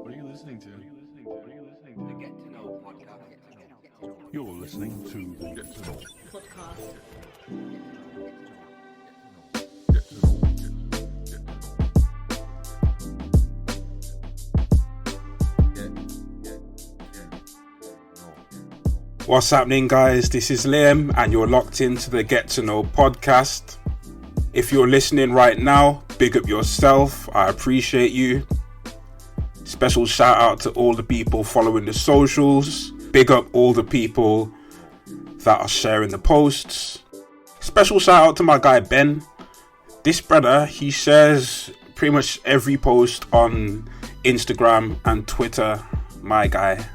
What are you listening to? The Get to Know podcast. You're listening to the Get to Know. Podcast. Get to Know. What's happening, guys? This is Liam, and you're locked into the Get to Know podcast. If you're listening right now, big up yourself. I appreciate you. Special shout out to all the people following the socials. Big up all the people that are sharing the posts. Special shout out to my guy Ben. This brother, he shares pretty much every post on Instagram and Twitter. My guy.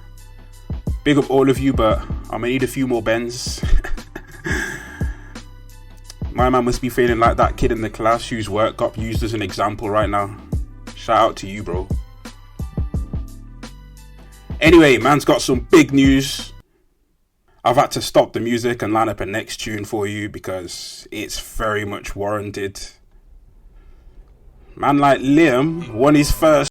Big up all of you, but I'm gonna need a few more Bens. My man must be feeling like that kid in the class whose work got used as an example right now. Shout out to you, bro. Anyway, man's got some big news. I've had to stop the music and line up a next tune for you because it's very much warranted. Man like Liam won his first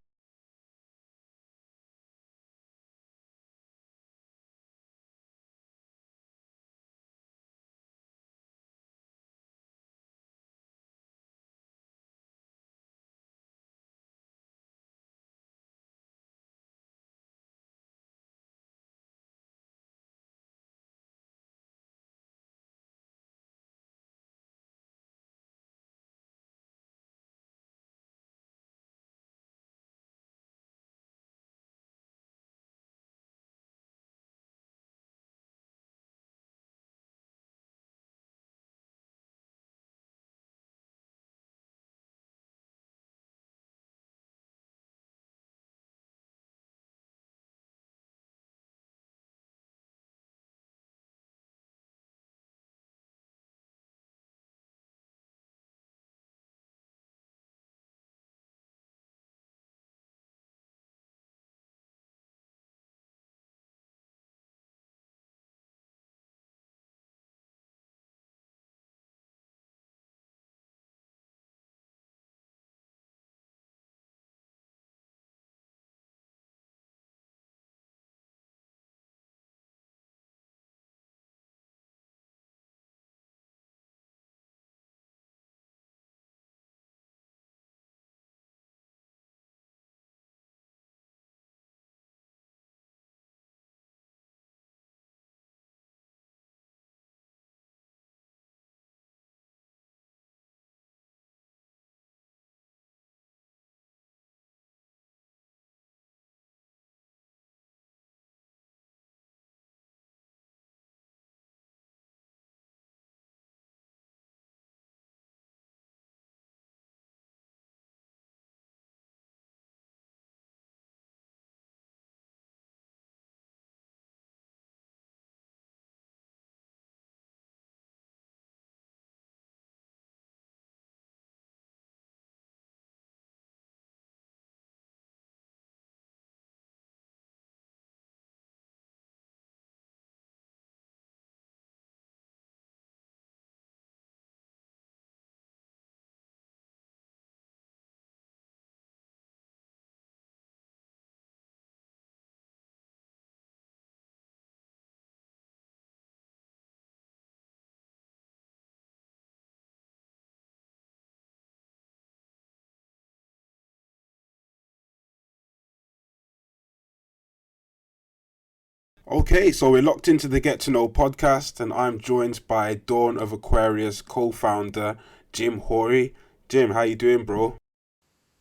Okay, so we're locked into the Get to Know podcast, and I'm joined by Dawn of Aquarius co-founder Jim Haughey. Jim, how you doing, bro?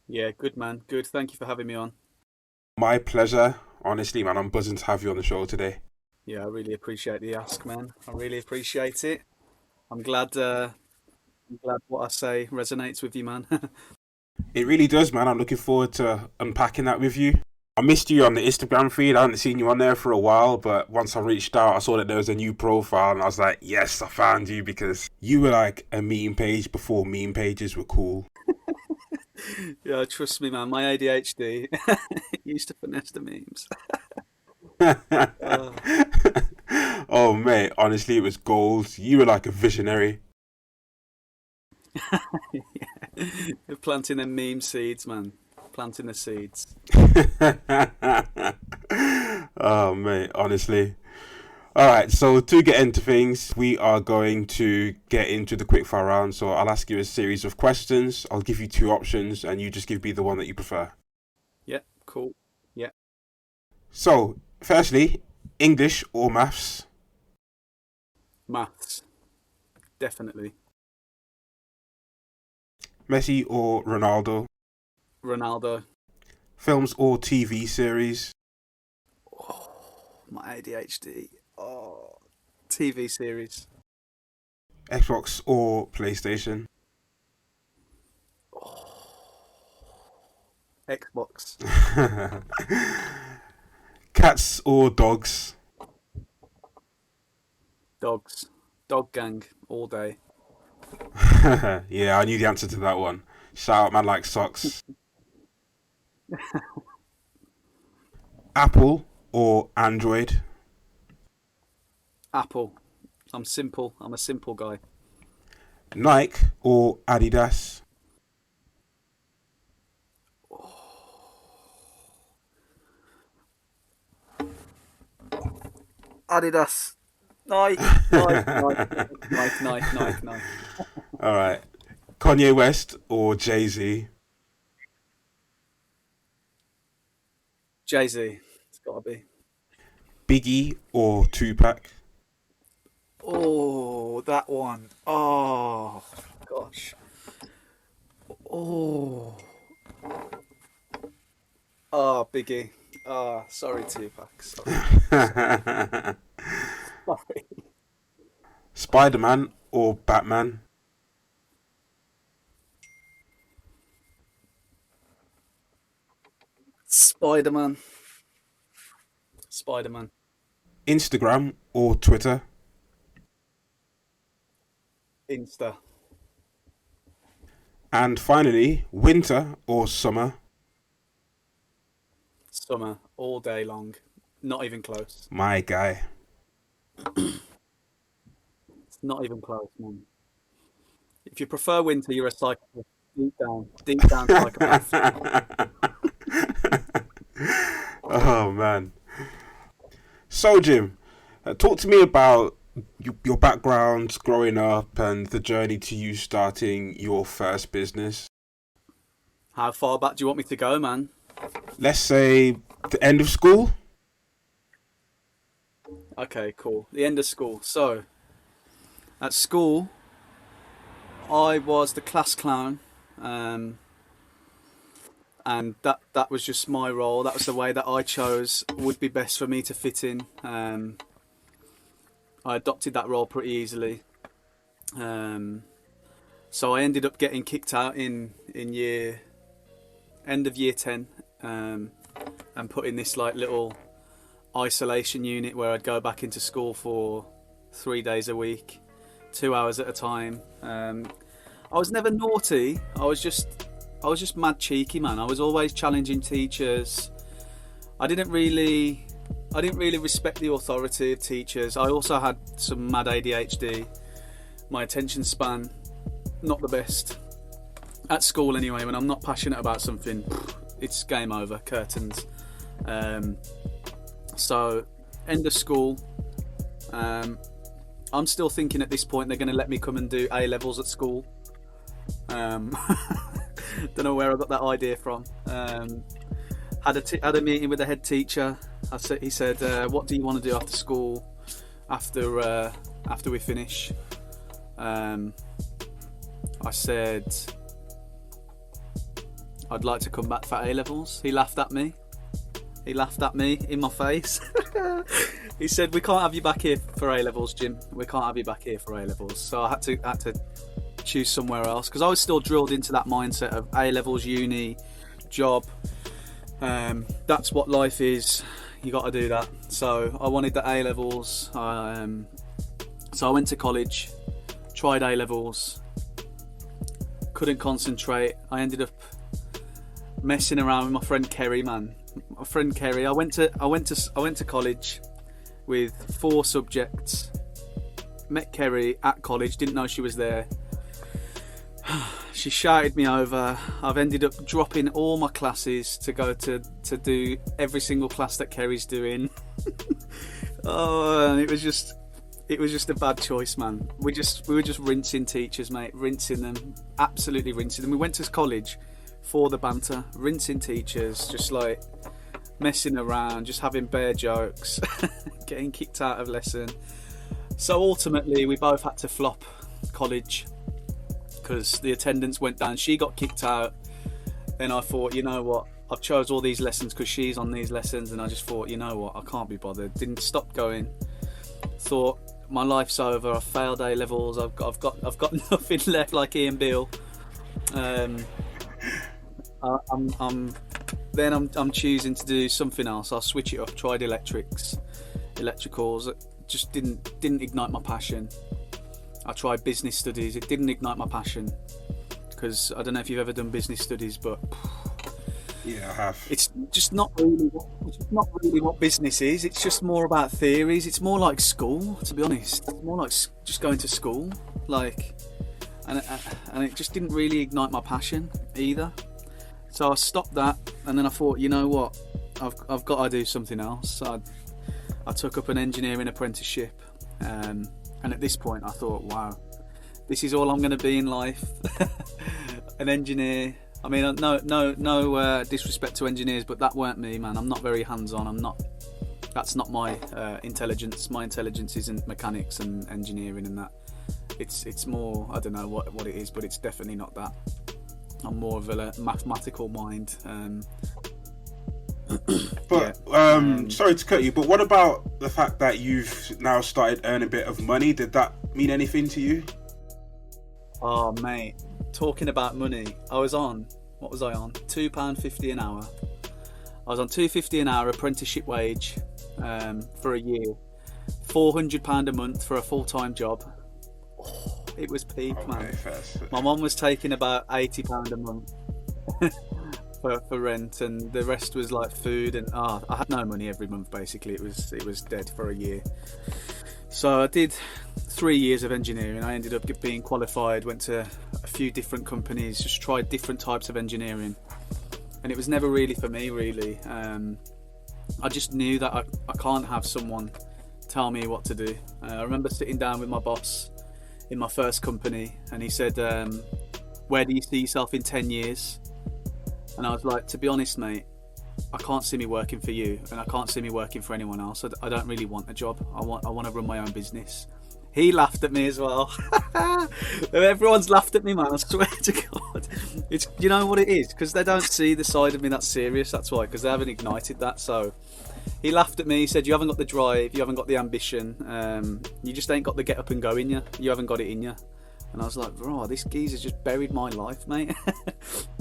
Yeah, good man. Good. Thank you for having me on. My pleasure. Honestly, man, I'm buzzing to have you on the show today. Yeah, I really appreciate the ask, man. I really appreciate it. I'm glad what I say resonates with you, man. It really does, man. I'm looking forward to unpacking that with you. I missed you on the Instagram feed. I hadn't seen you on there for a while, but once I reached out, I saw that there was a new profile, and I was like, yes, I found you, because you were like a meme page before meme pages were cool. Yeah, trust me, man. My ADHD used to finesse the memes. Oh, mate, honestly, it was gold. You were like a visionary. Yeah. Planting them meme seeds, man. planting the seeds. Oh, mate, honestly. All right, so to get into things, we are going to get into the quickfire round. So I'll ask you a series of questions. I'll give you two options, and you just give me the one that you prefer. Yeah, cool. Yeah. So, firstly, English or maths? Maths. Definitely. Messi or Ronaldo? Ronaldo. Films or TV series? Oh, my ADHD. Oh, TV series. Xbox or PlayStation? Xbox. Cats or dogs? Dogs. Dog gang all day. Yeah, I knew the answer to that one. Shout out, man, like socks. Apple or Android? Apple. I'm simple. I'm a simple guy. Nike or Adidas? Adidas. Nike. Nike. All right. Kanye West or Jay-Z? Jay-Z. It's got to be. Biggie or Tupac? Oh, that one. Oh, gosh. Oh. Oh, Biggie. Oh, sorry, Tupac. Sorry. Spider-Man or Batman? Spider-Man. Spider-Man. Instagram or Twitter? Insta. And finally, winter or summer? Summer. All day long. Not even close. My guy. It's not even close, man. If you prefer winter, you're a psychopath. Deep down psychopath. Oh, man. So, Jim, talk to me about your background growing up and the journey to you starting your first business. How far back do you want me to go, man? Let's say the end of school. Okay, cool. The end of school. So, at school, I was the class clown, and that was just my role. That was the way that I chose would be best for me to fit in. I adopted that role pretty easily. So I ended up getting kicked out in end of year 10, and put in this like little isolation unit where I'd go back into school for 3 days a week, 2 hours at a time. I was never naughty. I was just mad cheeky, man. I was always challenging teachers. I didn't really respect the authority of teachers. I also had some mad ADHD. My attention span, not the best. At school anyway, when I'm not passionate about something, it's game over, curtains. So, end of school. I'm still thinking at this point they're going to let me come and do A-levels at school. Don't know where I got that idea from. Had a meeting with the head teacher. He said, "What do you want to do after school? After we finish?" I said, "I'd like to come back for A-levels." He laughed at me. He laughed at me in my face. He said, "We can't have you back here for A-levels, Jim. We can't have you back here for A-levels." So I had to choose somewhere else because I was still drilled into that mindset of A-levels, uni, job. That's what life is. You got to do that. So I wanted the A-levels. So I went to college, tried A-levels, couldn't concentrate. I ended up messing around with my friend Kerry, man. My friend Kerry. I went to college with 4 subjects. Met Kerry at college. Didn't know she was there. She shouted me over. I've ended up dropping all my classes to go to do every single class that Kerry's doing. Oh, and it was just a bad choice, man. We were just rinsing teachers, mate, rinsing them, absolutely rinsing them. We went to college for the banter, rinsing teachers, just like messing around, just having bare jokes, getting kicked out of lesson. So ultimately, we both had to flop college because the attendance went down. She got kicked out. Then I thought, you know what? I've chose all these lessons because she's on these lessons, and I just thought, you know what? I can't be bothered. Didn't stop going. Thought my life's over. I've failed A levels. I've got nothing left, like Ian Beale. I'm choosing to do something else. I'll switch it up. Tried electricals. Just didn't ignite my passion. I tried business studies. It didn't ignite my passion because I don't know if you've ever done business studies, but yeah, I have. It's just not really what business is. It's just more about theories. It's more like school, to be honest. It's more like just going to school, and it just didn't really ignite my passion either. So I stopped that, and then I thought, you know what, I've got to do something else. So I took up an engineering apprenticeship, and at this point I thought, wow, this is all I'm going to be in life. An engineer. I mean, no disrespect to engineers, but that weren't me, man. I'm not very hands-on. That's not my intelligence. My intelligence isn't mechanics and engineering and that. It's more, I don't know what it is, but it's definitely not that. I'm more of a mathematical mind. Sorry to cut you, but what about the fact that you've now started earning a bit of money? Did that mean anything to you? Oh, mate. Talking about money, I was on, what was I on? £2.50 an hour. I was on £2.50 an hour apprenticeship wage for a year. £400 a month for a full-time job. Oh, it was peak, man. My mum was taking about £80 a month for rent, and the rest was like food, and I had no money every month basically. It was dead for a year. So I did 3 years of engineering. I ended up being qualified, went to a few different companies, just tried different types of engineering, and it was never really for me, really. I just knew that I can't have someone tell me what to do. I remember sitting down with my boss in my first company, and he said, where do you see yourself in 10 years? And I was like, to be honest, mate, I can't see me working for you, and I can't see me working for anyone else. I don't really want a job. I want to run my own business. He laughed at me as well. Everyone's laughed at me, man. I swear to God. It's, you know what it is? Because they don't see the side of me that's serious. That's why, because they haven't ignited that. So he laughed at me. He said, you haven't got the drive. You haven't got the ambition. You just ain't got the get up and go in you. You haven't got it in you. And I was like, bro, this geezer's just buried my life, mate.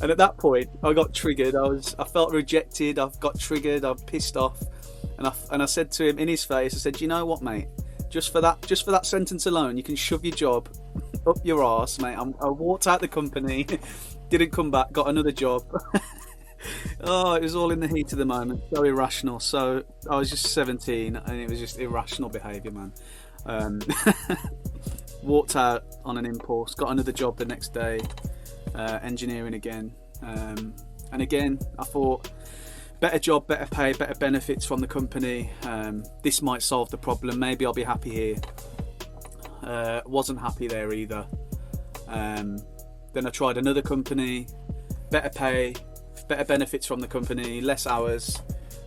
And at that point, I got triggered. I felt rejected. I got triggered. I was pissed off. And I said to him in his face, I said, you know what, mate? Just for that sentence alone, you can shove your job up your arse, mate. I walked out the company, didn't come back, got another job. Oh, it was all in the heat of the moment. So irrational. So I was just 17, and it was just irrational behaviour, man. Walked out on an impulse, got another job the next day, engineering again. And again, I thought, better job, better pay, better benefits from the company. This might solve the problem. Maybe I'll be happy here. Wasn't happy there either. Then I tried another company, better pay, better benefits from the company, less hours.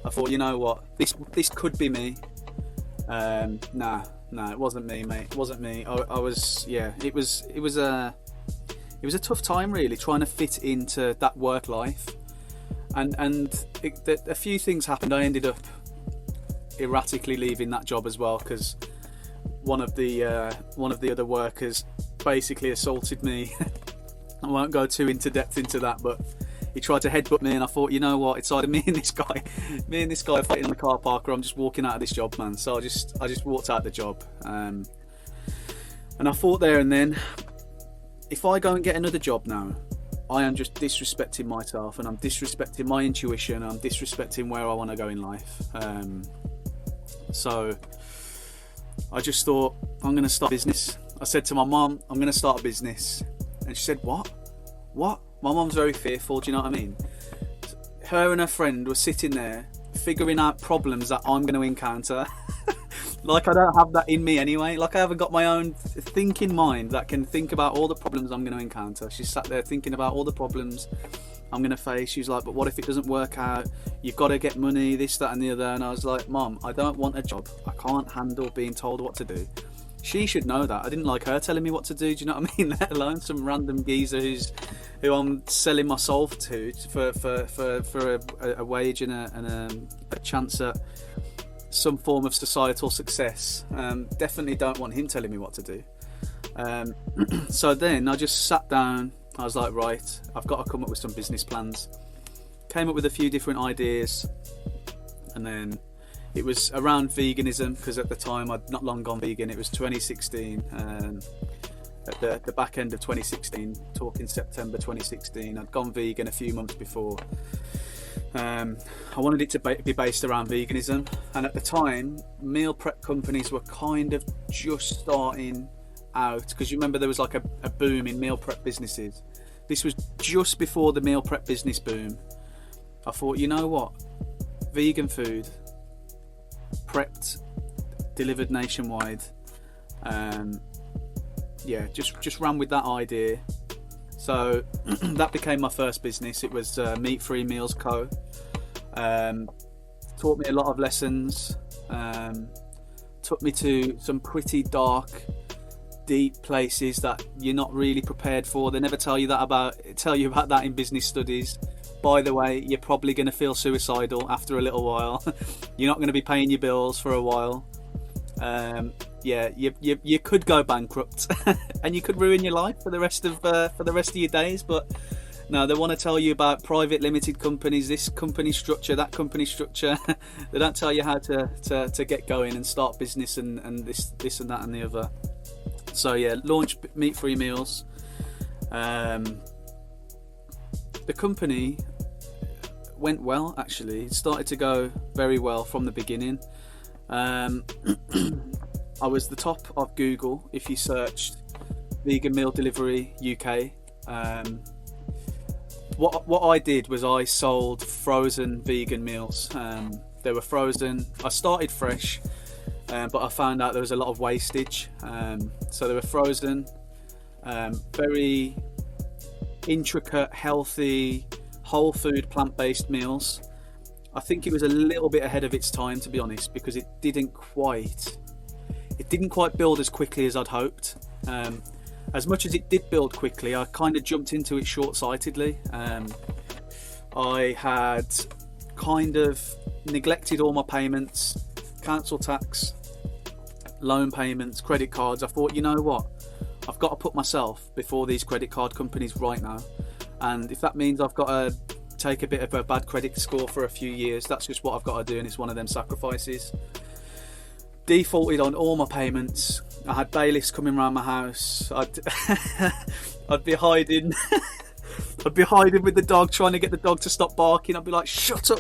I thought, you know what, this could be me. Nah, it wasn't me, mate. It wasn't me. I was, yeah. It was a tough time, really, trying to fit into that work life. And a few things happened. I ended up erratically leaving that job as well, because one of the other workers basically assaulted me. I won't go too into depth into that, but he tried to headbutt me, and I thought, you know what, it's either me and this guy are fighting in the car park, or I'm just walking out of this job, man. So I just walked out of the job, and I thought there and then, if I go and get another job now, I am just disrespecting myself, and I'm disrespecting my intuition, I'm disrespecting where I want to go in life. So I just thought, I'm going to start a business. I said to my mum, I'm going to start a business. And she said, what? what? My mum's very fearful, do you know what I mean? Her and her friend were sitting there figuring out problems that I'm going to encounter. Like, I don't have that in me anyway. Like, I haven't got my own thinking mind that can think about all the problems I'm going to encounter. She sat there thinking about all the problems I'm going to face. She's like, but what if it doesn't work out? You've got to get money, this, that and the other. And I was like, Mum, I don't want a job. I can't handle being told what to do. She should know that. I didn't like her telling me what to do, do you know what I mean? Let alone some random geezer who I'm selling my soul to for a wage and a chance at some form of societal success. Definitely don't want him telling me what to do. So then I just sat down. I was like, right, I've got to come up with some business plans. Came up with a few different ideas, and then it was around veganism, because at the time I'd not long gone vegan. It was 2016, at the back end of 2016, talking September 2016. I'd gone vegan a few months before. I wanted it to be based around veganism, and at the time meal prep companies were kind of just starting out, because you remember there was like a boom in meal prep businesses. This was just before the meal prep business boom. I thought, you know what, vegan food prepped, delivered nationwide, just ran with that idea. So that became my first business. It was Meat Free Meals Co. Taught me a lot of lessons, took me to some pretty dark, deep places that you're not really prepared for. They never tell you about that in business studies. By the way, you're probably going to feel suicidal after a little while. You're not going to be paying your bills for a while. You could go bankrupt, and you could ruin your life for the rest of your days. But no, they want to tell you about private limited companies, this company structure, that company structure. They don't tell you how to get going and start business and this and that and the other. So yeah, launched Meat Free Meals. The company went well, actually. It started to go very well from the beginning. I was the top of Google if you searched vegan meal delivery UK. What I did was I sold frozen vegan meals. They were frozen. I started fresh, but I found out there was a lot of wastage. So they were frozen, very intricate, healthy, whole food, plant-based meals. I think it was a little bit ahead of its time, to be honest, because it didn't quite build as quickly as I'd hoped. As much as it did build quickly, I kind of jumped into it short-sightedly. I had kind of neglected all my payments, council tax, loan payments, credit cards. I thought, you know what, I've got to put myself before these credit card companies right now, and if that means I've got to take a bit of a bad credit score for a few years, that's just what I've got to do, and it's one of them sacrifices. Defaulted on all my payments. I had bailiffs coming around my house. I'd be hiding I'd be hiding with the dog, trying to get the dog to stop barking. I'd be like, shut up.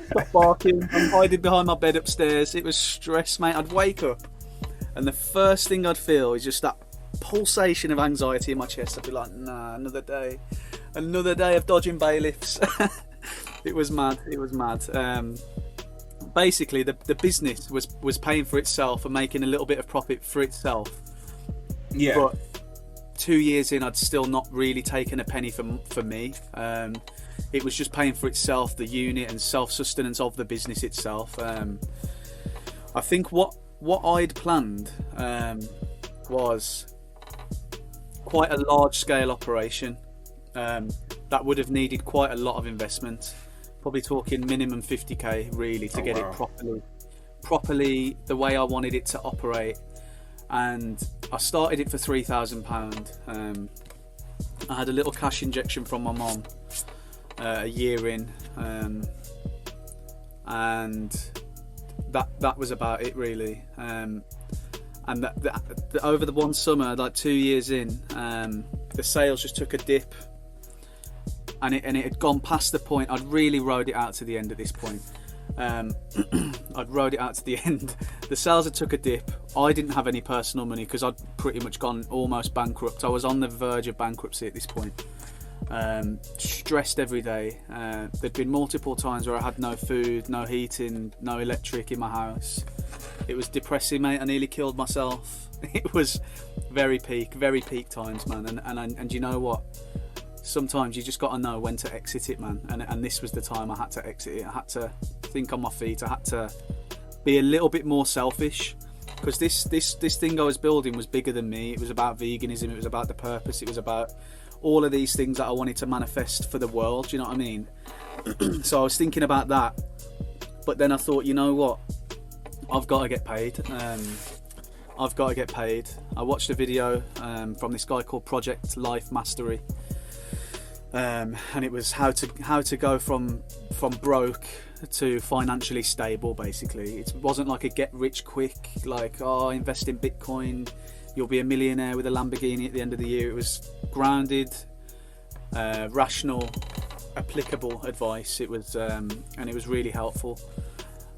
Stop barking. I'm hiding behind my bed upstairs. It was stress, mate. I'd wake up and the first thing I'd feel is just that pulsation of anxiety in my chest. I'd be like, nah, another day of dodging bailiffs. It was mad. Basically, the business was paying for itself and making a little bit of profit for itself. Yeah. But 2 years in, I'd still not really taken a penny for me. It was just paying for itself, the unit and self-sustenance of the business itself. I think what I'd planned was quite a large-scale operation that would have needed quite a lot of investment. Probably talking minimum 50k really to get it properly the way I wanted it to operate. And I started it for £3,000. I had a little cash injection from my mom a year in, and that was about it really. And that over the one summer, like 2 years in, the sales just took a dip. And it had gone past the point. I'd really rode it out to the end at this point. Um, I'd rode it out to the end. The sales had took a dip. I didn't have any personal money because I'd pretty much gone almost bankrupt. I was on the verge of bankruptcy at this point. Stressed every day. There'd been multiple times where I had no food, no heating, no electric in my house. It was depressing, mate. I nearly killed myself. It was very peak times, man. And you know what? Sometimes you just got to know when to exit it, man. And this was the time I had to exit it. I had to think on my feet. I had to be a little bit more selfish, because this thing I was building was bigger than me. It was about veganism. It was about the purpose. It was about all of these things that I wanted to manifest for the world. Do you know what I mean? So I was thinking about that, but then I thought, you know what? I've got to get paid. I've got to get paid. I watched a video from this guy called Project Life Mastery. And it was how to go from broke to financially stable. Basically, it wasn't like a get rich quick, like, oh, invest in Bitcoin, you'll be a millionaire with a Lamborghini at the end of the year. It was grounded, rational, applicable advice. It was and it was really helpful.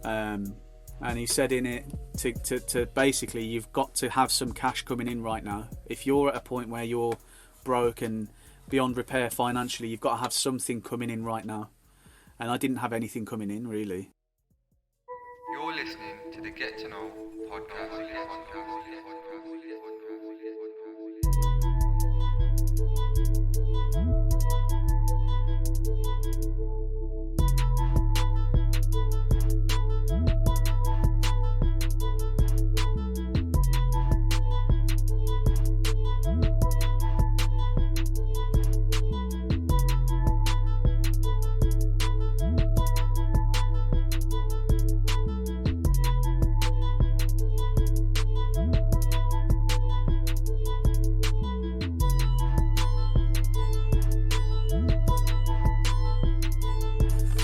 And he said in it to basically, you've got to have some cash coming in right now. If you're at a point where you're broke and beyond repair financially, you've got to have something coming in right now. And I didn't have anything coming in, really. You're listening to the Get to Know podcast.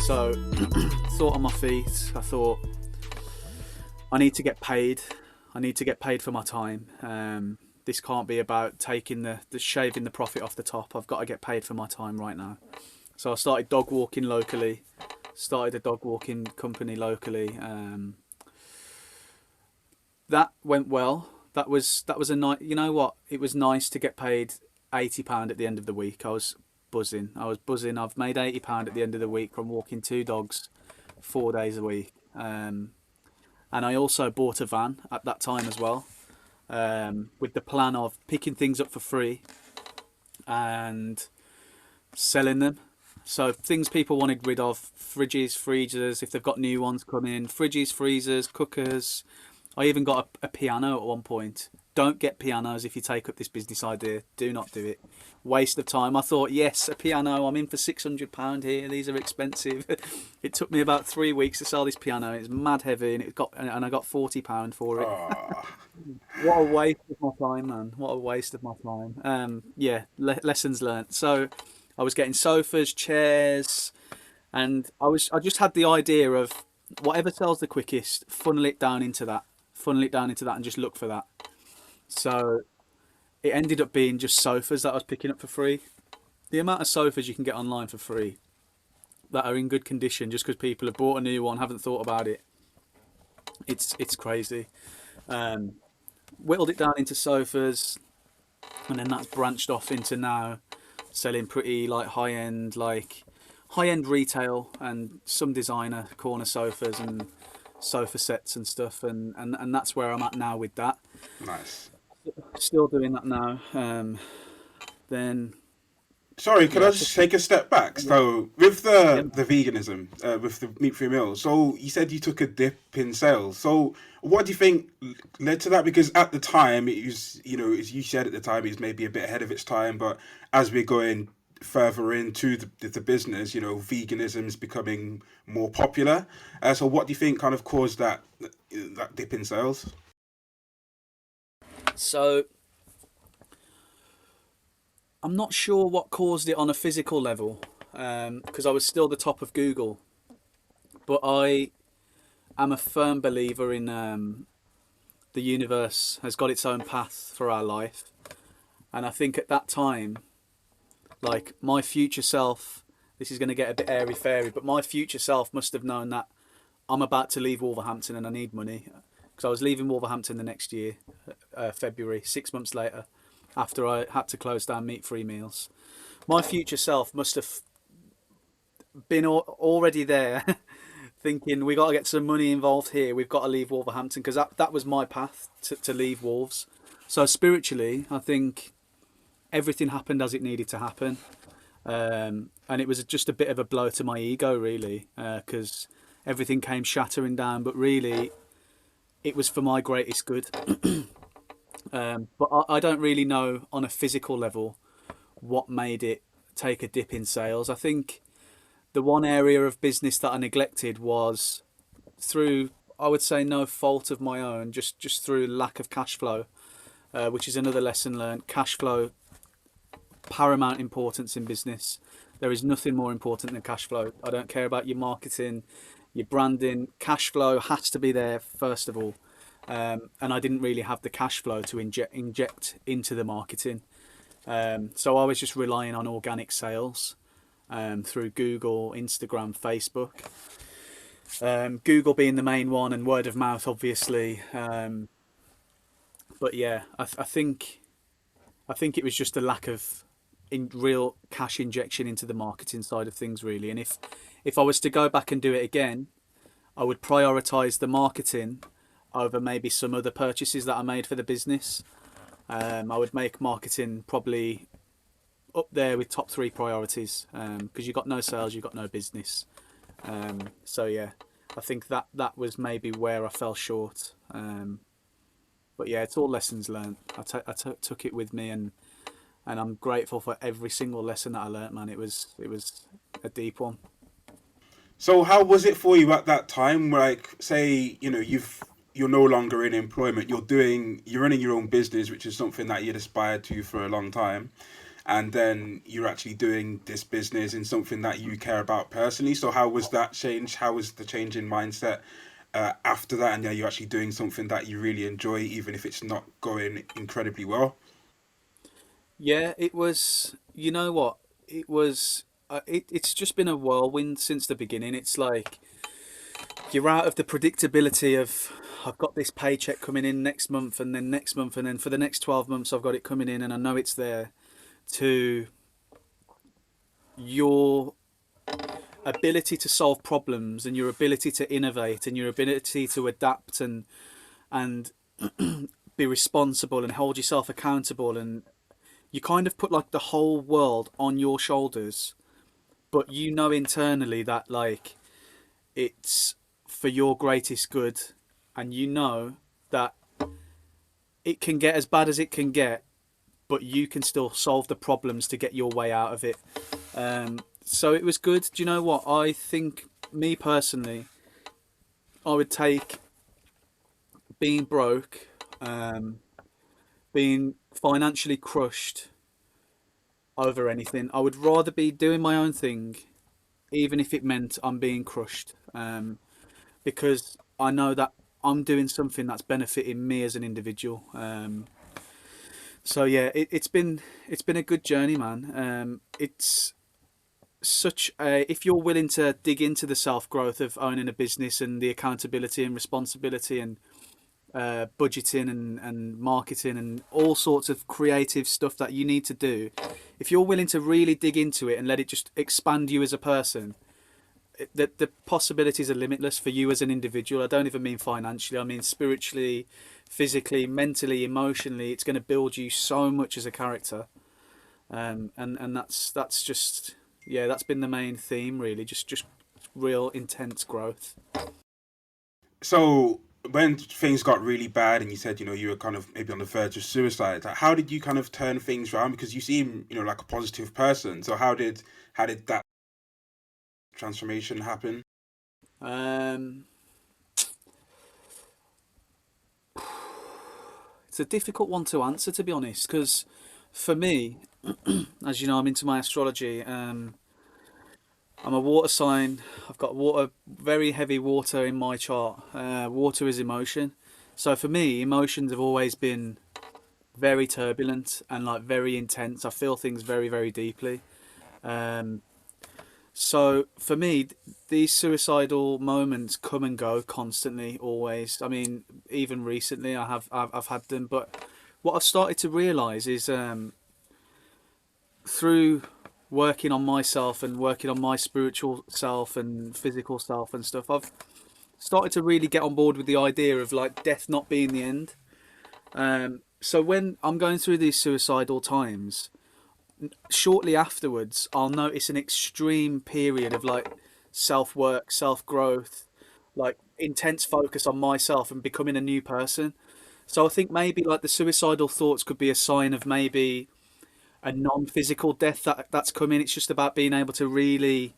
So, thought on my feet. I thought, I need to get paid. I need to get paid for my time. This can't be about taking the shaving the profit off the top. I've got to get paid for my time right now. So I started dog walking locally. Started a dog walking company locally. That went well. That was a nice. You know what? It was nice to get paid £80 at the end of the week. I was buzzing. I've made £80 at the end of the week from walking 2 dogs 4 days a week. And I also bought a van at that time as well, with the plan of picking things up for free and selling them. So things people wanted rid of: fridges, freezers, if they've got new ones coming in, fridges, freezers, cookers. I even got a piano at one point. Don't get pianos if you take up this business idea. Do not do it. Waste of time. I thought, yes, a piano. I'm in for £600 here. These are expensive. It took me about 3 weeks to sell this piano. It's mad heavy, and I got £40 for it. Oh. What a waste of my time, man. What a waste of my time. Lessons learnt. So I was getting sofas, chairs, and I just had the idea of whatever sells the quickest, funnel it down into that, and just look for that. So it ended up being just sofas that I was picking up for free. The amount of sofas you can get online for free that are in good condition, just because people have bought a new one, haven't thought about it, it's crazy. Whittled it down into sofas, and then that's branched off into now selling pretty high-end retail and some designer corner sofas and sofa sets and stuff, and that's where I'm at now with that. Nice. Still doing that now. Then Sorry, could I just take a step back? So, with the veganism, with the meat-free meals, so you said you took a dip in sales. So, what do you think led to that? Because at the time, it was, as you said at the time, it was maybe a bit ahead of its time. But as we're going further into the business, veganism is becoming more popular. So, what do you think kind of caused that dip in sales? So I'm not sure what caused it on a physical level, because I was still the top of Google. But I am a firm believer in the universe has got its own path for our life. And I think at that time, my future self, this is going to get a bit airy-fairy, but my future self must have known that I'm about to leave Wolverhampton and I need money, because I was leaving Wolverhampton the next year, February, 6 months later, after I had to close down meat-free meals. My future self must have been already there, thinking we got to get some money involved here. We've got to leave Wolverhampton, because that was my path to leave Wolves. So spiritually, I think everything happened as it needed to happen, and it was just a bit of a blow to my ego, really, because everything came shattering down. But really, it was for my greatest good. But I don't really know on a physical level what made it take a dip in sales. I think the one area of business that I neglected was through, I would say, no fault of my own, just through lack of cash flow, which is another lesson learned. Cash flow, paramount importance in business. There is nothing more important than cash flow. I don't care about your marketing, your branding. Cash flow has to be there first of all. And I didn't really have the cash flow to inject into the marketing. So I was just relying on organic sales through Google, Instagram, Facebook. Google being the main one, and word of mouth, obviously. But yeah, I think it was just a lack of real cash injection into the marketing side of things, really. And if I was to go back and do it again, I would prioritise the marketing over maybe some other purchases that I made for the business. I would make marketing probably up there with top 3 priorities, because you've got no sales, you've got no business. So yeah, I think that was maybe where I fell short. But yeah, it's all lessons learned. I took it with me, and I'm grateful for every single lesson that I learned, man. It was a deep one. So how was it for you at that time? Like, say, you're no longer in employment, you're running your own business, which is something that you'd aspired to for a long time, and then you're actually doing this business in something that you care about personally. So how was that change? How was the change in mindset after that? And now you're actually doing something that you really enjoy, even if it's not going incredibly well. Yeah, it was. You know what? It was. It's just been a whirlwind since the beginning. It's like you're out of the predictability of, I've got this paycheck coming in next month, and then next month, and then for the next 12 months I've got it coming in and I know it's there, to your ability to solve problems, and your ability to innovate, and your ability to adapt, and be responsible and hold yourself accountable. And you kind of put like the whole world on your shoulders, but you know internally that like it's for your greatest good, and you know that it can get as bad as it can get, but you can still solve the problems to get your way out of it. So it was good. Do you know what? I think, me personally, I would take being broke, being financially crushed, over anything. I would rather be doing my own thing, even if it meant I'm being crushed, because I know that I'm doing something that's benefiting me as an individual. So yeah, it's been a good journey, man. It's such a, if you're willing to dig into the self growth of owning a business, and the accountability and responsibility, and budgeting, and marketing, and all sorts of creative stuff that you need to do, if you're willing to really dig into it and let it just expand you as a person, the possibilities are limitless for you as an individual. I don't even mean financially, I mean spiritually, physically, mentally, emotionally. It's going to build you so much as a character, and that's just, yeah, that's been the main theme, really, just real intense growth. So when things got really bad and you said, you were kind of maybe on the verge of suicide, like, how did you kind of turn things around? Because you seem, like a positive person. So how did that transformation happen? It's a difficult one to answer, to be honest, because for me, as you know, I'm into my astrology. I'm a water sign. I've got very heavy water in my chart. Water is emotion. So for me, emotions have always been very turbulent and like very intense. I feel things very, very deeply. So for me, these suicidal moments come and go constantly, always. I mean, even recently I've had them, but what I've started to realise is through working on myself and working on my spiritual self and physical self and stuff, I've started to really get on board with the idea of like death not being the end. So when I'm going through these suicidal times, shortly afterwards I'll notice an extreme period of like self-work, self-growth, like intense focus on myself and becoming a new person. So I think maybe like the suicidal thoughts could be a sign of maybe a non-physical death that's coming. It's just about being able to really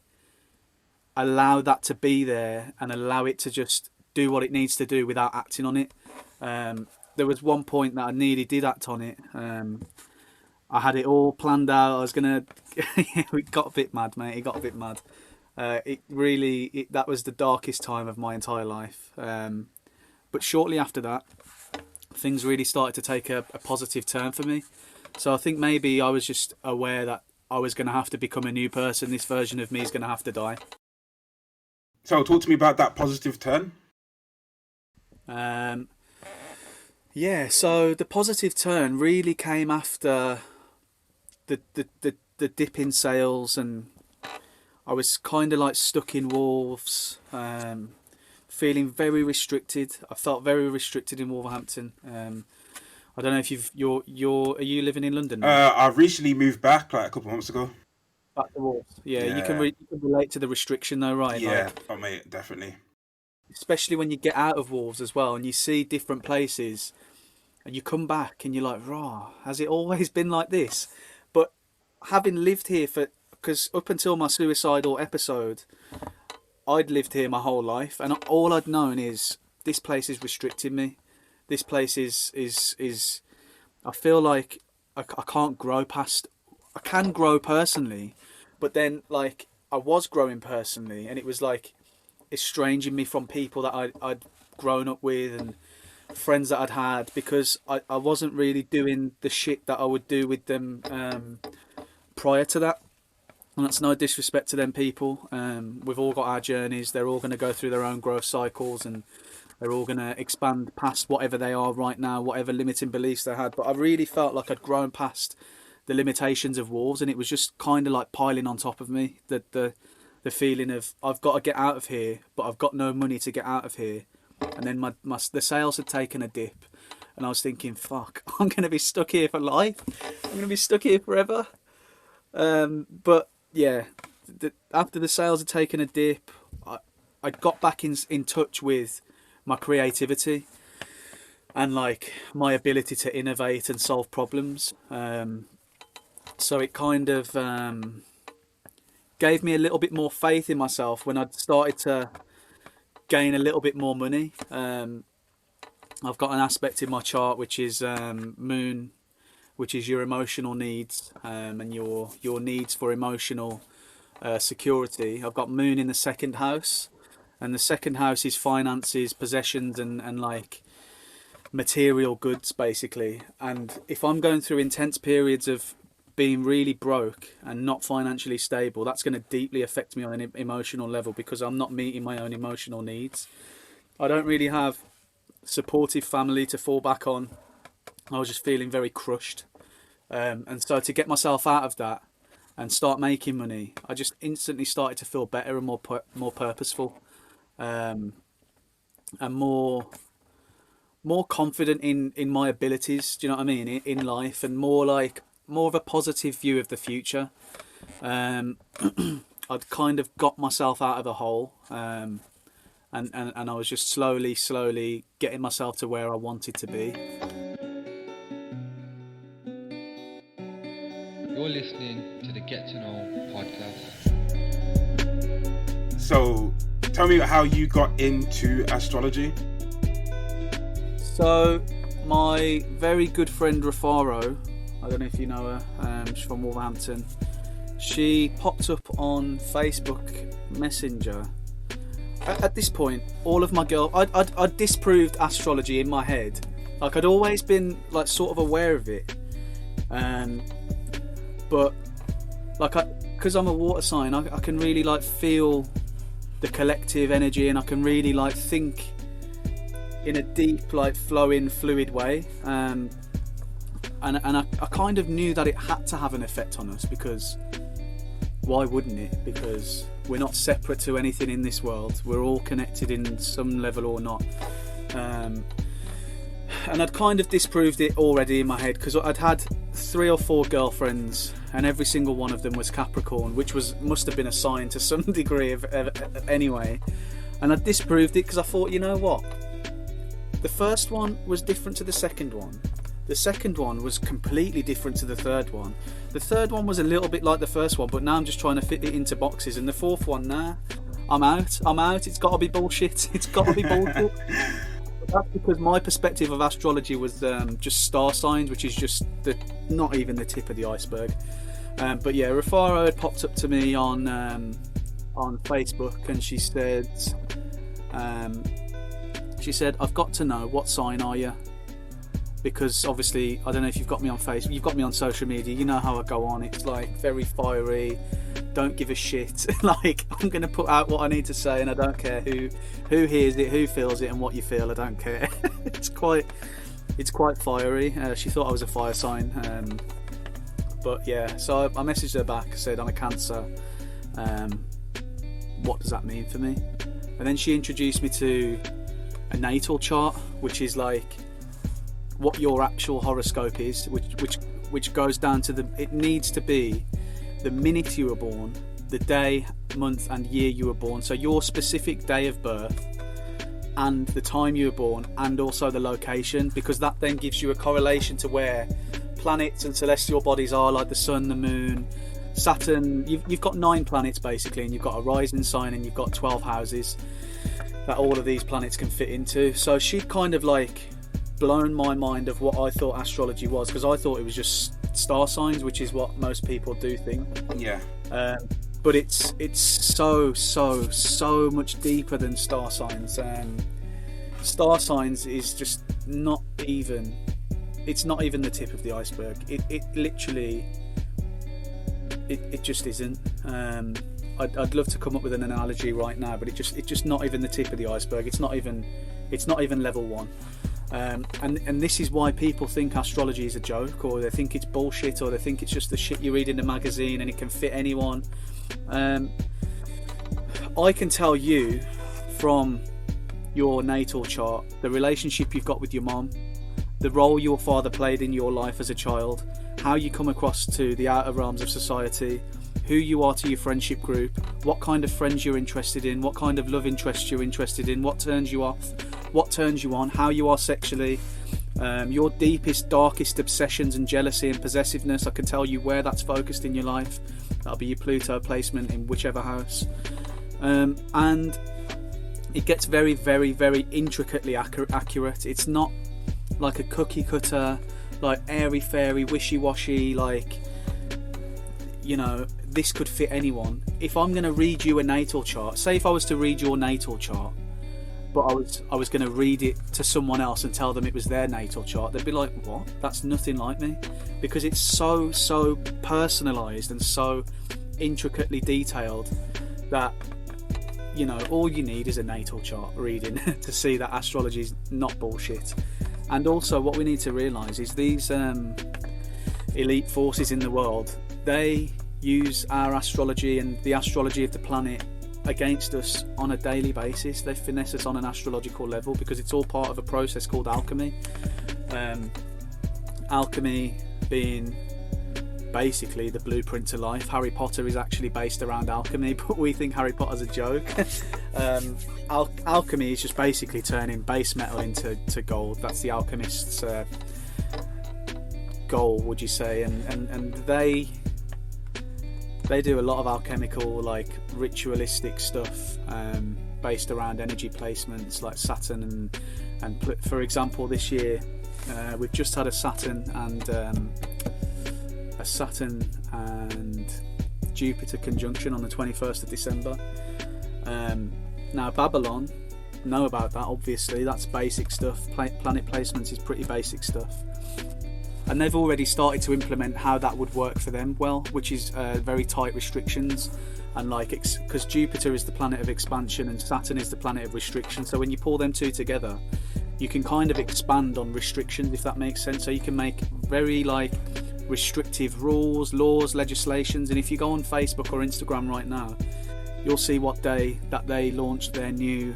allow that to be there and allow it to just do what it needs to do without acting on it. There was one point that I nearly did act on it. I had it all planned out. I was gonna. It got a bit mad, mate. It got a bit mad. That was the darkest time of my entire life. But shortly after that, things really started to take a positive turn for me. So I think maybe I was just aware that I was going to have to become a new person. This version of me is going to have to die. So talk to me about that positive turn. Yeah, so the positive turn really came after the dip in sales, and I was kind of like stuck in Wolves, feeling very restricted. I felt very restricted in Wolverhampton. I don't know if are you living in London now? I've recently moved back like a couple of months ago. Back to Wolves. Yeah, you can relate to the restriction though, right? Yeah, like, mate, definitely. Especially when you get out of Wolves as well and you see different places and you come back and you're like, rah, has it always been like this? But having lived here because up until my suicidal episode, I'd lived here my whole life and all I'd known is this place is restricting me. This place is I feel like I can't grow past. I can grow personally, but then like I was growing personally and it was like estranging me from people that I'd grown up with and friends that I'd had, because I wasn't really doing the shit that I would do with them prior to that. And that's no disrespect to them people. We've all got our journeys. They're all going to go through their own growth cycles and they're all going to expand past whatever they are right now, whatever limiting beliefs they had. But I really felt like I'd grown past the limitations of Wolves, and it was just kind of like piling on top of me. The feeling of I've got to get out of here, but I've got no money to get out of here. And then the sales had taken a dip, and I was thinking, fuck, I'm going to be stuck here for life. I'm going to be stuck here forever. But yeah, after the sales had taken a dip, I got back in touch with my creativity and like my ability to innovate and solve problems. So it kind of gave me a little bit more faith in myself when I'd started to gain a little bit more money. I've got an aspect in my chart which is Moon, which is your emotional needs and your needs for emotional security. I've got Moon in the second house, and the second house is finances, possessions, and like material goods basically. And if I'm going through intense periods of being really broke and not financially stable, that's going to deeply affect me on an emotional level, because I'm not meeting my own emotional needs. I don't really have supportive family to fall back on. I was just feeling very crushed. And so to get myself out of that and start making money, I just instantly started to feel better and more purposeful, and more confident in my abilities. Do you know what I mean? In life, and more of a positive view of the future. I'd kind of got myself out of a hole, and I was just slowly getting myself to where I wanted to be. You're listening to the Get to Know podcast. So tell me how you got into astrology. So my very good friend Rafaro, I don't know if you know her, she's from Wolverhampton. She popped up on Facebook Messenger. At this point, all of my I'd disproved astrology in my head. Like I'd always been like sort of aware of it, but like because I'm a water sign, I can really like feel the collective energy, and I can really like think in a deep, like flowing, fluid way. And I kind of knew that it had to have an effect on us, because why wouldn't it? Because we're not separate to anything in this world. We're all connected in some level or not. And I'd kind of disproved it already in my head, because I'd had 3 or 4 girlfriends, and every single one of them was Capricorn, which must have been a sign to some degree of anyway. And I disproved it because I thought, you know what? The first one was different to the second one. The second one was completely different to the third one. The third one was a little bit like the first one, but now I'm just trying to fit it into boxes. And the fourth one, nah, I'm out. It's got to be bullshit. It's got to be bullshit. That's because my perspective of astrology was just star signs, which is just not even the tip of the iceberg. But yeah, Rafaro had popped up to me on Facebook, and she said, I've got to know, what sign are you? Because obviously, I don't know if you've got me on Facebook, you've got me on social media, you know how I go on. It's like very fiery, don't give a shit. Like, I'm going to put out what I need to say, and I don't care who hears it, who feels it, and what you feel. I don't care. It's quite fiery. She thought I was a fire sign. But yeah, so I messaged her back, said I'm a Cancer. What does that mean for me? And then she introduced me to a natal chart, which is like what your actual horoscope is, which goes down to it needs to be the minute you were born, the day, month and year you were born, so your specific day of birth and the time you were born, and also the location, because that then gives you a correlation to where planets and celestial bodies are, like the sun, the moon, Saturn. You've got 9 planets basically, and you've got a rising sign, and you've got 12 houses that all of these planets can fit into. So she'd kind of like blown my mind of what I thought astrology was, because I thought it was just star signs, which is what most people do think. Yeah. But it's so much deeper than star signs. Star signs is just not even the tip of the iceberg. It literally it just isn't. I'd love to come up with an analogy right now, but it's just not even the tip of the iceberg. It's not even level 1. And this is why people think astrology is a joke, or they think it's bullshit, or they think it's just the shit you read in a magazine and it can fit anyone. I can tell you from your natal chart the relationship you've got with your mom, the role your father played in your life as a child, how you come across to the outer realms of society, who you are to your friendship group, what kind of friends you're interested in, what kind of love interests you're interested in, what turns you off, what turns you on, how you are sexually, your deepest, darkest obsessions and jealousy and possessiveness. I can tell you where that's focused in your life. That'll be your Pluto placement in whichever house. And it gets very, very, very intricately accurate. It's not like a cookie cutter, like airy-fairy, wishy-washy, like, you know, this could fit anyone. If I'm going to read you a natal chart, say if I was to read your natal chart, but I was going to read it to someone else and tell them it was their natal chart, they'd be like, what? That's nothing like me. Because it's so personalised and so intricately detailed that, you know, all you need is a natal chart reading to see that astrology is not bullshit. And also what we need to realise is these elite forces in the world, they use our astrology and the astrology of the planet against us on a daily basis. They finesse us on an astrological level because it's all part of a process called alchemy. Alchemy being basically the blueprint to life. Harry Potter is actually based around alchemy, but we think Harry Potter's a joke. Alchemy is just basically turning base metal into gold. That's the alchemist's goal, would you say? And they do a lot of alchemical, like ritualistic stuff based around energy placements like Saturn and for example this year we've just had a Saturn and Jupiter conjunction on the 21st of December. Now Babylon know about that, obviously. That's basic stuff. Planet placements is pretty basic stuff. and they've already started to implement how that would work for them well, which is very tight restrictions. And like, because Jupiter is the planet of expansion and Saturn is the planet of restriction, so when you pull them two together, you can kind of expand on restrictions, if that makes sense. So you can make very like restrictive rules, laws, legislations. And if you go on Facebook or Instagram right now, you'll see what day that they launched their new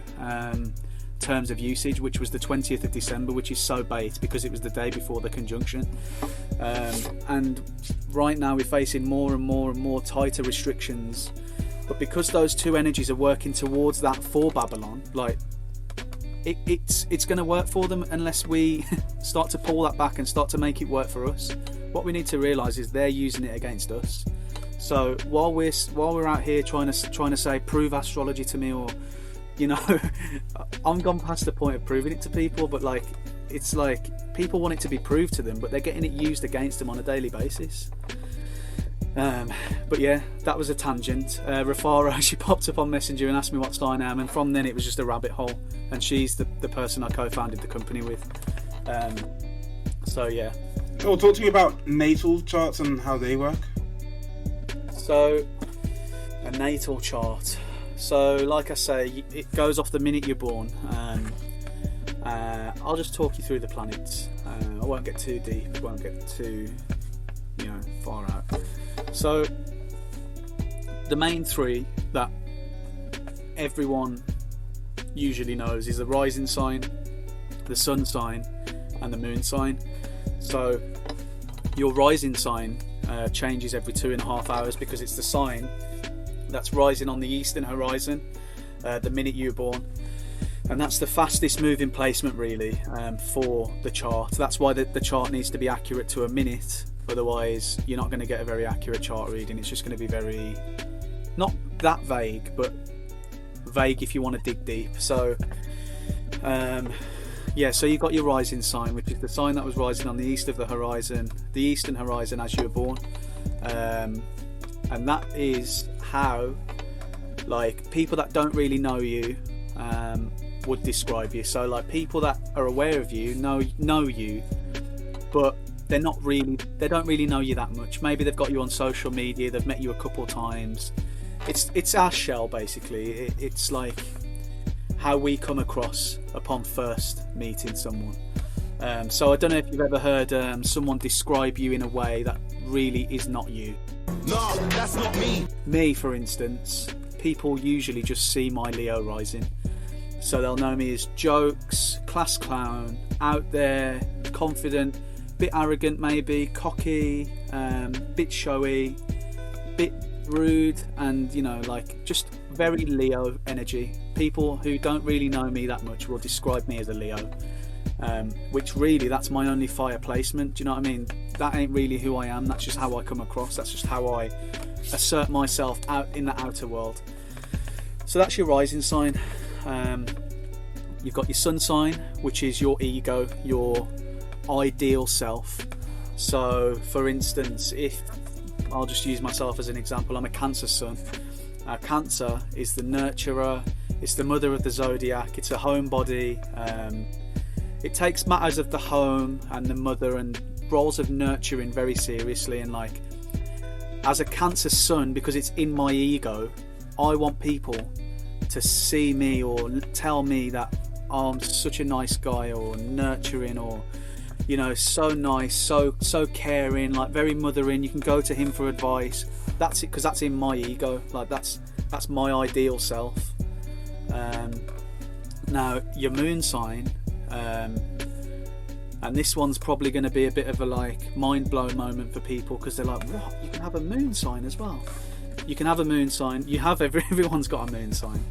terms of usage, which was the 20th of December, which is so bait because it was the day before the conjunction. And right now we're facing more and more tighter restrictions, but because those two energies are working towards that for Babylon, like it's going to work for them unless we start to pull that back and start to make it work for us. What we need to realize is they're using it against us. So while we're out here trying to say prove astrology to me, or you know, I'm gone past the point of proving it to people, but like, it's like people want it to be proved to them, but they're getting it used against them on a daily basis. But yeah, that was a tangent. Rafara, she popped up on Messenger and asked me what sign I am, and from then it was just a rabbit hole, and she's the person I co-founded the company with. So yeah. Oh, talk to me about natal charts and how they work. So, a natal chart. So, like I say, it goes off the minute you're born. I'll just talk you through the planets. I won't get too deep, won't get too, far out. So, the main three that everyone usually knows is the rising sign, the sun sign, and the moon sign. So, your rising sign changes every 2.5 hours because it's the sign that's rising on the eastern horizon the minute you're born, and that's the fastest moving placement really for the chart. That's why the chart needs to be accurate to a minute, otherwise you're not going to get a very accurate chart reading. It's just going to be very, not that vague, but vague if you want to dig deep. So so you've got your rising sign, which is the sign that was rising on the east of the horizon, the eastern horizon as you were born, and that is how, like, people that don't really know you would describe you. So like, people that are aware of you know you, but they don't really know you that much. Maybe they've got you on social media, they've met you a couple times. It's our shell basically. It's like how we come across upon first meeting someone. So I don't know if you've ever heard someone describe you in a way that really is not you. No, that's not me. Me, for instance, people usually just see my Leo rising. So they'll know me as jokes, class clown, out there, confident, bit arrogant maybe, cocky, bit showy, bit rude, and like just very Leo energy. People who don't really know me that much will describe me as a Leo, which really, that's my only fire placement. Do you know what I mean? That ain't really who I am. That's just how I come across. That's just how I assert myself out in the outer world. So that's your rising sign. You've got your sun sign, which is your ego, your ideal self. So for instance, if I'll just use myself as an example, I'm a Cancer sun. Cancer is the nurturer, it's the mother of the zodiac, it's a homebody. It takes matters of the home and the mother and roles of nurturing very seriously. And like, as a Cancer sun, because it's in my ego, I want people to see me or tell me that I'm such a nice guy, or nurturing, or so nice, so caring, like very mothering. You can go to him for advice. That's it, because that's in my ego. Like that's my ideal self. Now your moon sign, and this one's probably going to be a bit of a like mind blown moment for people, because they're like, what? You can have a moon sign as well? You can have a moon sign. You have everyone's got a moon sign.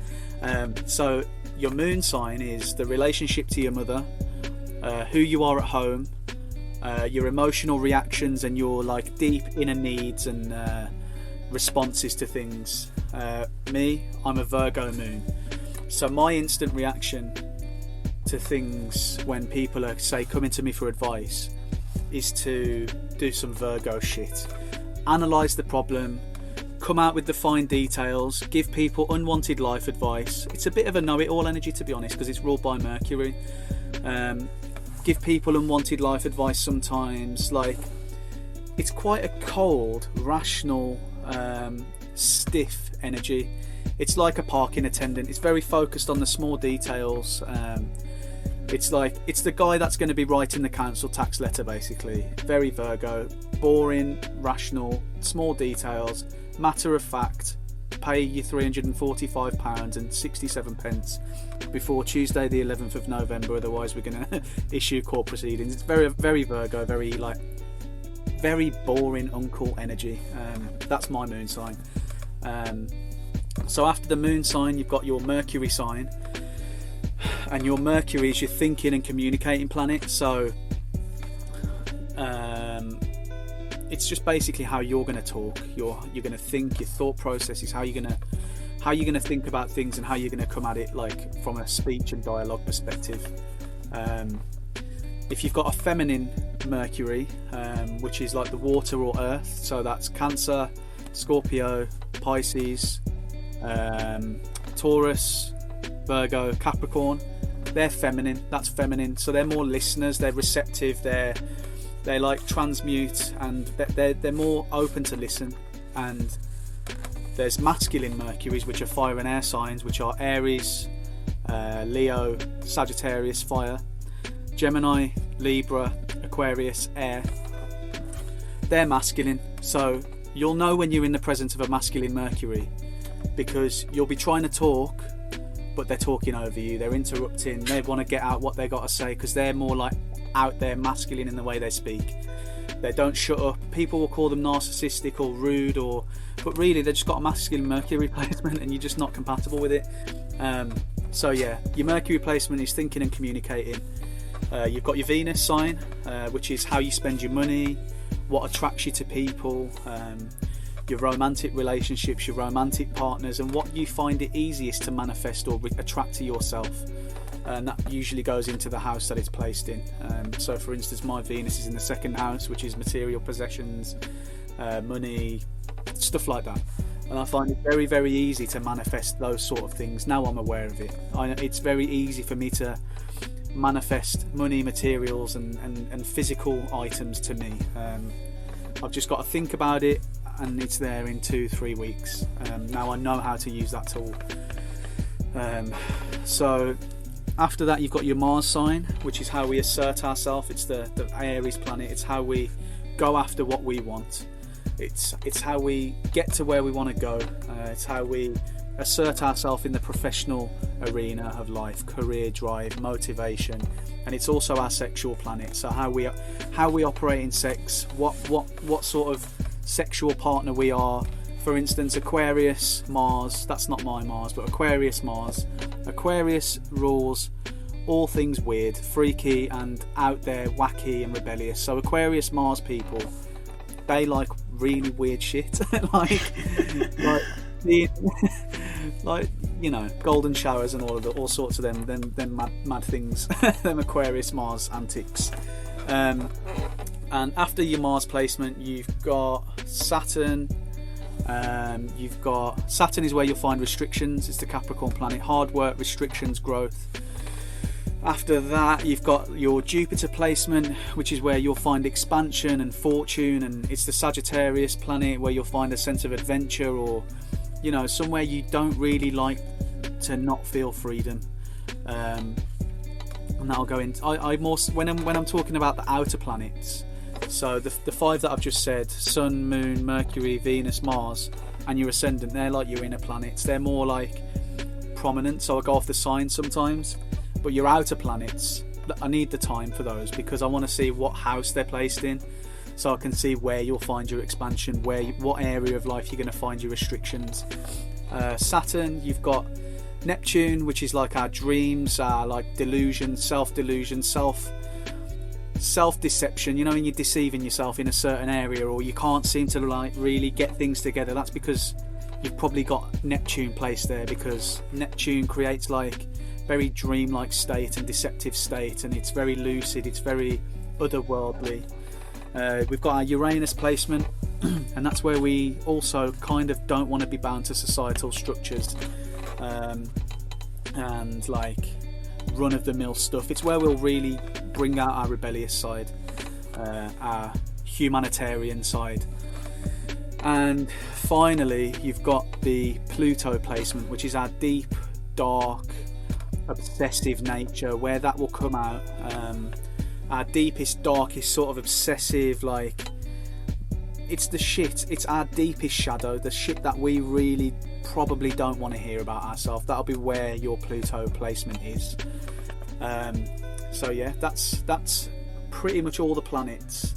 So your moon sign is the relationship to your mother, who you are at home, your emotional reactions, and your like deep inner needs and responses to things. Me, I'm a Virgo moon, so my instant reaction to things when people are, say, coming to me for advice is to do some Virgo shit, analyse the problem, come out with the fine details, give people unwanted life advice. It's a bit of a know-it-all energy, to be honest, because it's ruled by Mercury. give people unwanted life advice sometimes. Like, it's quite a cold, rational, stiff energy. It's like a parking attendant. It's very focused on the small details. It's like, it's the guy that's going to be writing the council tax letter, basically. Very Virgo, boring, rational, small details, matter of fact. Pay you £345.67 before Tuesday the 11th of November, otherwise we're going to issue court proceedings. It's very, very Virgo, very boring uncle energy. That's my moon sign. So after the moon sign, you've got your Mercury sign, and your Mercury is your thinking and communicating planet. So it's just basically how you're going to talk. You're going to think. Your thought process is how you're going to think about things, and how you're going to come at it, like from a speech and dialogue perspective. If you've got a feminine Mercury, which is like the water or earth, so that's Cancer, Scorpio, Pisces, Taurus, Virgo, Capricorn. They're feminine. That's feminine. So they're more listeners. They're receptive. They like transmute, and they're more open to listen. And there's masculine Mercuries, which are fire and air signs, which are Aries, Leo, Sagittarius, fire, Gemini, Libra, Aquarius, air. They're masculine. So you'll know when you're in the presence of a masculine Mercury, because you'll be trying to talk, but they're talking over you. They're interrupting. They want to get out what they got to say, because they're more like out there, masculine in the way they speak. They don't shut up. People will call them narcissistic or rude, but really they've just got a masculine Mercury placement, and you're just not compatible with it. So yeah, your Mercury placement is thinking and communicating. You've got your Venus sign, which is how you spend your money, what attracts you to people, your romantic relationships, your romantic partners, and what you find it easiest to manifest or attract to yourself. And that usually goes into the house that it's placed in. So for instance, my Venus is in the second house, which is material possessions, money, stuff like that. And I find it very, very easy to manifest those sort of things. Now I'm aware of it. It's very easy for me to manifest money, materials, and physical items to me. I've just got to think about it, and it's there in 2-3 weeks. Now I know how to use that tool. So after that, you've got your Mars sign, which is how we assert ourselves. It's the Aries planet. It's how we go after what we want. It's how we get to where we want to go. It's how we assert ourselves in the professional arena of life, career drive, motivation, and it's also our sexual planet. So how we operate in sex, what sort of sexual partner we are. For instance, Aquarius Mars, that's not my Mars, but Aquarius Mars. Aquarius rules all things weird, freaky, and out there, wacky and rebellious. So Aquarius Mars people, they like really weird shit, like you know, golden showers and all sorts of them mad things, them Aquarius Mars antics. And after your Mars placement, you've got Saturn. Saturn is where you'll find restrictions. It's the Capricorn planet. Hard work, restrictions, growth. After that, you've got your Jupiter placement, which is where you'll find expansion and fortune, and it's the Sagittarius planet, where you'll find a sense of adventure, or, you know, somewhere you don't really like to not feel freedom. And that'll go in. When I'm talking about the outer planets, so the 5 that I've just said, Sun, Moon, Mercury, Venus, Mars, and your ascendant, they're like your inner planets. They're more like prominent, so I go off the signs sometimes. But your outer planets, I need the time for those, because I want to see what house they're placed in, so I can see where you'll find your expansion, what area of life you're going to find your restrictions. Saturn, you've got Neptune, which is like our dreams, our like delusion, self-delusion, self-deception. You know, when you're deceiving yourself in a certain area, or you can't seem to like really get things together, that's because you've probably got Neptune placed there, because Neptune creates like very dreamlike state and deceptive state, and it's very lucid, it's very otherworldly. We've got our Uranus placement, and that's where we also kind of don't want to be bound to societal structures, and like run-of-the-mill stuff. It's where we'll really bring out our rebellious side, our humanitarian side. And finally, you've got the Pluto placement, which is our deep, dark, obsessive nature, where that will come out. Our deepest, darkest sort of obsessive, like, it's the shit, it's our deepest shadow, the shit that we really probably don't want to hear about ourselves. That'll be where your Pluto placement is. So yeah, that's pretty much all the planets.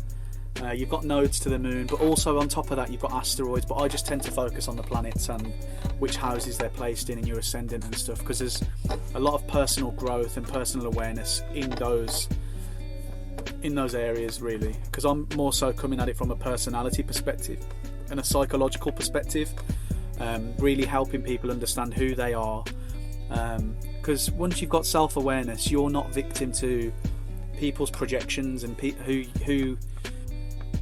You've got nodes to the moon, but also on top of that you've got asteroids, but I just tend to focus on the planets and which houses they're placed in your ascendant and stuff, because there's a lot of personal growth and personal awareness in those areas, really, because I'm more so coming at it from a personality perspective and a psychological perspective, really helping people understand who they are, because once you've got self-awareness, you're not victim to people's projections and who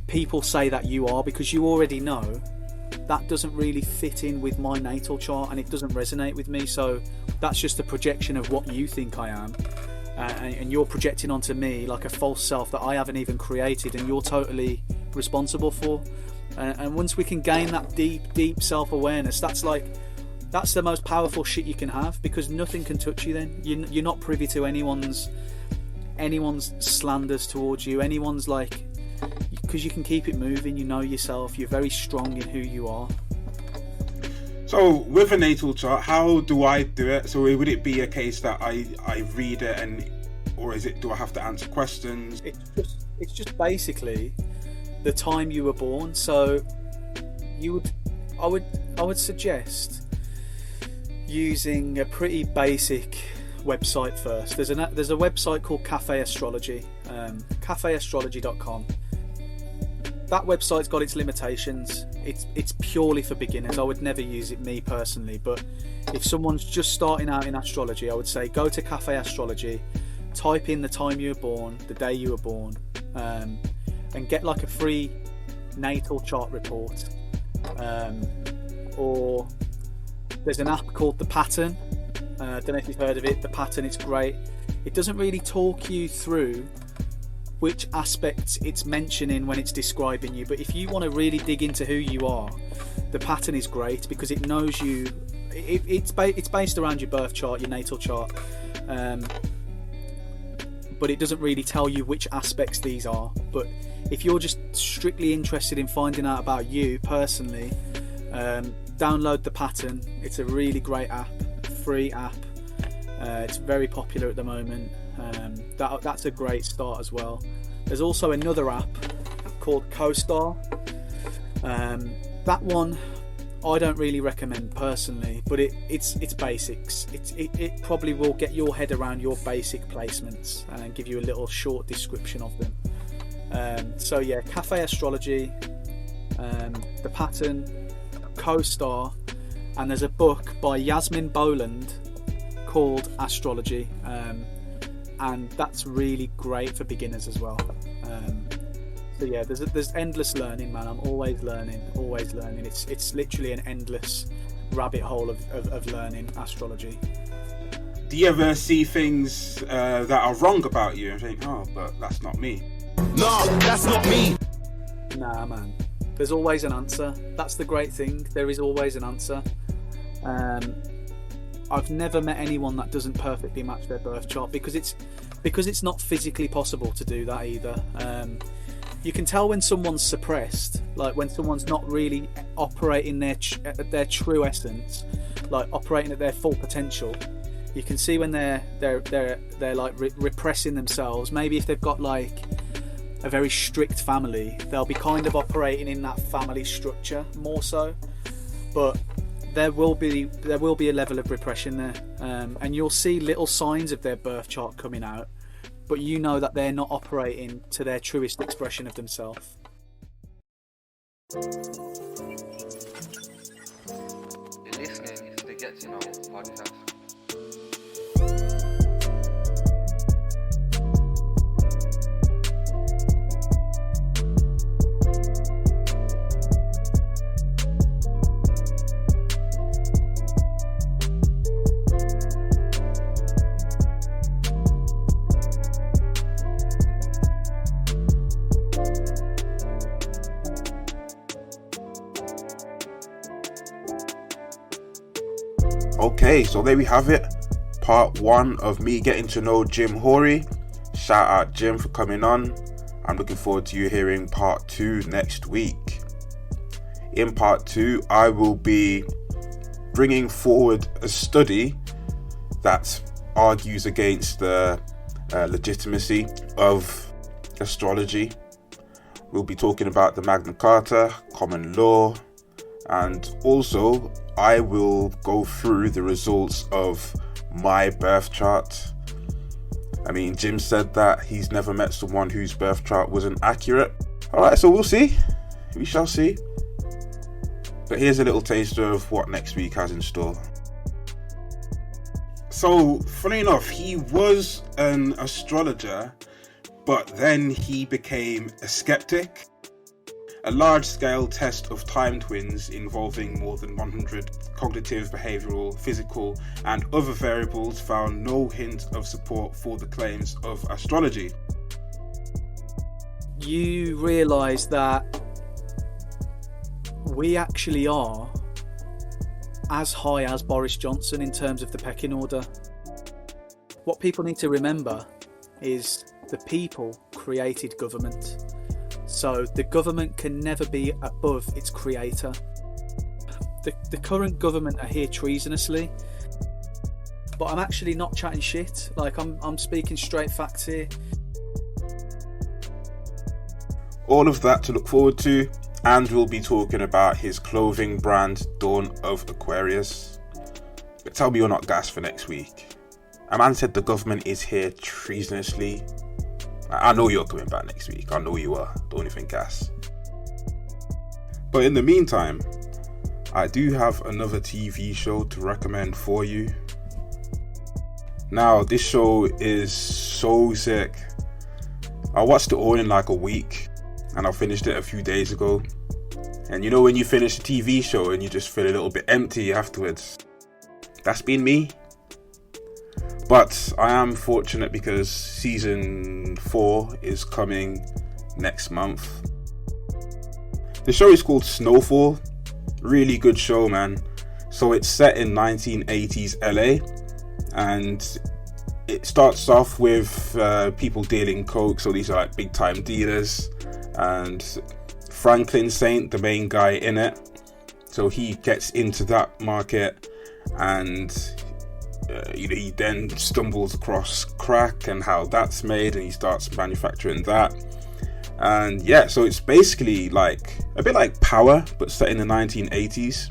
people say that you are, because you already know that doesn't really fit in with my natal chart and it doesn't resonate with me. So that's just a projection of what you think I am, and you're projecting onto me like a false self that I haven't even created and you're totally responsible for. And once we can gain that deep self-awareness, that's the most powerful shit you can have, because nothing can touch you then. You're not privy to anyone's slanders towards you, anyone's, like, because you can keep it moving. You know yourself, you're very strong in who you are. So with a natal chart, how do I do it? So would it be a case that I read it, or do I have to answer questions? It's just basically the time you were born. So I would suggest using a pretty basic website first. There's a website called Cafe Astrology, cafeastrology.com. That website's got its limitations. It's purely for beginners. I would never use it, me personally, but if someone's just starting out in astrology, I would say go to Cafe Astrology, type in the time you were born, the day you were born, and get like a free natal chart report. Or there's an app called The Pattern. I don't know if you've heard of it. The Pattern, it's great. It doesn't really talk you through which aspects it's mentioning when it's describing you, but if you want to really dig into who you are, The Pattern is great, because it knows you. It's based around your birth chart, your natal chart, but it doesn't really tell you which aspects these are. But if you're just strictly interested in finding out about you personally, download The Pattern. It's a really great app, free app. It's very popular at the moment. That's a great start as well. There's also another app called CoStar. That one I don't really recommend personally, but it's basics. It probably will get your head around your basic placements and give you a little short description of them. So yeah, Cafe Astrology, The Pattern, CoStar, and there's a book by Yasmin Boland called Astrology, and that's really great for beginners as well. So yeah, there's endless learning, man. I'm always learning. It's literally an endless rabbit hole of learning astrology. Do you ever see things that are wrong about you and think, oh, but that's not me? No, that's not me. Nah, man. There's always an answer. That's the great thing. There is always an answer. I've never met anyone that doesn't perfectly match their birth chart, because it's not physically possible to do that either. You can tell when someone's suppressed, like when someone's not really operating at their true essence, like operating at their full potential. You can see when they're like repressing themselves. Maybe if they've got like a very strict family, they'll be kind of operating in that family structure more so. But there will be a level of repression there, and you'll see little signs of their birth chart coming out, but you know that they're not operating to their truest expression of themselves. You're listening to the Get to Know podcast. hey, so there we have it. Part 1 of me getting to know Jim Haughey. Shout out Jim for coming on. I'm looking forward to you hearing part 2 next week. In part 2, I will be bringing forward a study that argues against the legitimacy of astrology. We'll be talking about the Magna Carta, common law, and also I will go through the results of my birth chart. I mean, Jim said that he's never met someone whose birth chart wasn't accurate. Alright, so we'll see. We shall see. But here's a little taster of what next week has in store. So, funny enough, he was an astrologer, but then he became a skeptic. A large-scale test of time twins involving more than 100 cognitive, behavioural, physical and other variables found no hint of support for the claims of astrology. You realise that we actually are as high as Boris Johnson in terms of the pecking order. What people need to remember is the people created government. So the government can never be above its creator. The current government are here treasonously, but I'm actually not chatting shit. Like I'm speaking straight facts here. All of that to look forward to, and we'll be talking about his clothing brand Dawn of Aquarius. But tell me you're not gassed for next week. A man said the government is here treasonously. I know you're coming back next week. I know you are. Don't even gas. But in the meantime, I do have another TV show to recommend for you. Now, this show is so sick. I watched it all in like a week, and I finished it a few days ago. And you know when you finish a TV show and you just feel a little bit empty afterwards? That's been me. But I am fortunate because season 4 is coming next month. The show is called Snowfall. Really good show, man. So it's set in 1980s LA, and it starts off with people dealing coke. So these are like big time dealers, and Franklin Saint, the main guy in it. So he gets into that market, and he then stumbles across crack and how that's made, and he starts manufacturing that. And yeah, so it's basically like a bit like Power, but set in the 1980s.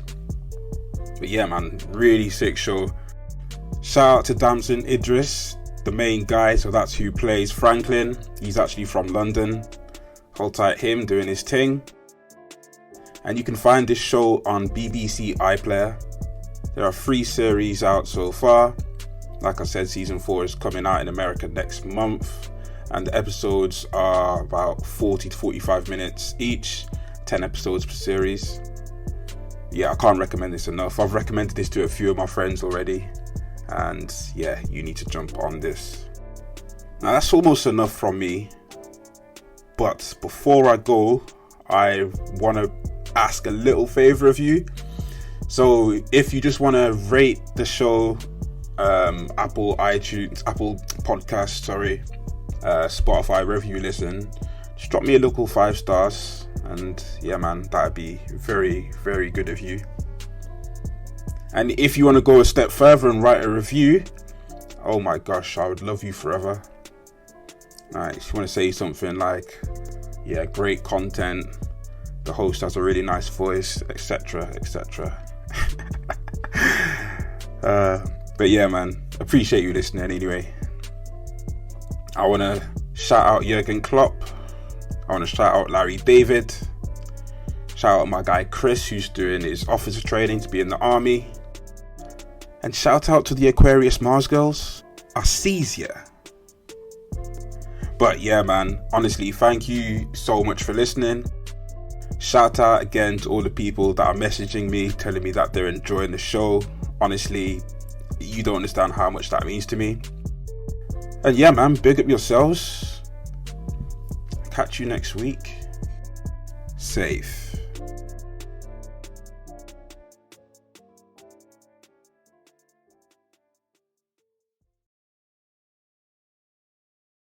But yeah, man, really sick show. Shout out to Damson Idris, the main guy. So that's who plays Franklin. He's actually from London. Hold tight, him doing his thing. And you can find this show on BBC iPlayer. There are 3 series out so far. Like I said, season 4 is coming out in America next month, and the episodes are about 40 to 45 minutes each, 10 episodes per series. Yeah, I can't recommend this enough. I've recommended this to a few of my friends already, and yeah, you need to jump on this. Now that's almost enough from me, but before I go, I want to ask a little favour of you. So if you just want to rate the show, Apple Podcast, Spotify, wherever you listen, just drop me a local 5 stars, and yeah, man, that'd be very, very good of you. And if you want to go a step further and write a review, oh my gosh, I would love you forever. If you want to say something like, yeah, great content, the host has a really nice voice, etc., etc. But yeah, man, appreciate you listening anyway. I want to shout out Jurgen Klopp. I want to shout out Larry David. Shout out my guy Chris, who's doing his officer training to be in the army. And shout out to the Aquarius Mars girls. I sees ya. But yeah, man, honestly, thank you so much for listening. Shout out again to all the people that are messaging me, telling me that they're enjoying the show. Honestly, you don't understand how much that means to me. And yeah, man, big up yourselves. Catch you next week. Safe.